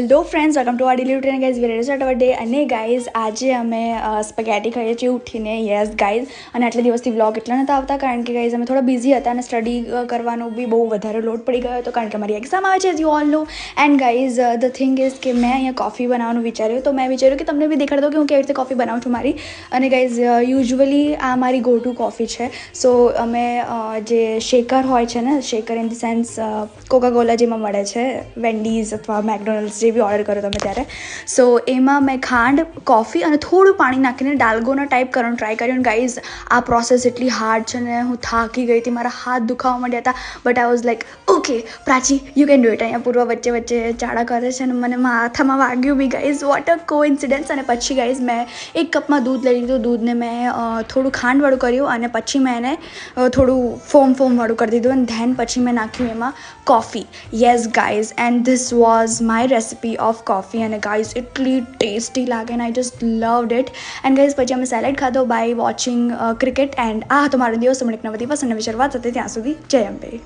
Hello friends, welcome to our daily routine guys. Very start our day. અને guys આજે અમે spaghetti ખાઈએ છીએ ઉઠીને. Yes guys. અને આટલા દિવસથી વ્લોગ એટલા નહોતા આવતા કારણ કે ગાઈઝ અમે થોડા બિઝી હતા અને સ્ટડી કરવાનું બી બહુ વધારે લોડ પડી ગયો હતો કારણ કે અમારી એક્ઝામ આવે છે, you all know. And guys the thing is કે મેં અહીંયા કોફી બનાવવાનું વિચાર્યું, તો મેં વિચાર્યું કે તમને બી દેખાડી દઉં કે હું કેવી રીતે કોફી બનાવું છું મારી. અને ગાઈઝ યુઝ્યુઅલી આ મારી ગો ટુ કોફી છે. સો અમે જે શેકર હોય છે ને, shaker in the sense Coca Cola જેમાં મળે છે, વેન્ડીઝ અથવા મેકડોનલ્ડ્સ જે બી ઓર્ડર કરો તમે ત્યારે. સો એમાં મેં ખાંડ, કોફી અને થોડું પાણી નાખીને ડાલ્ગોના ટાઈપ કરવાનું ટ્રાય કર્યું. ગાઈઝ આ પ્રોસેસ એટલી હાર્ડ છે ને, હું થાકી ગઈ હતી, મારા હાથ દુખાવા માંડ્યા હતા. But I was like okay Prachi, you can do it. અહીંયા પૂર્વ વચ્ચે વચ્ચે ચાળા કરે છે અને મને માથામાં વાગ્યું બી ગાઈઝ. વોટ અ કો ઇન્સિડન્સ. અને પછી ગાઈઝ મેં એક કપમાં દૂધ લઈ લીધું. દૂધને મેં થોડું ખાંડવાળું કર્યું અને પછી મેં એને થોડું ફોમવાળું કરી દીધું. અને ધેન પછી મેં નાખ્યું એમાં coffee. Yes guys, and this was my recipe of coffee. અને ગાઈઝ એટલી ટેસ્ટી લાગે અને I just loved it. And guys પછી અમે સેલેડ ખાધો બાય વોચિંગ ક્રિકેટ. એન્ડ આ હતો મારો દિવસ. તમને એક નવા દિવસ અને નવી શરૂઆત હતી. ત્યાં સુધી જય અંબે.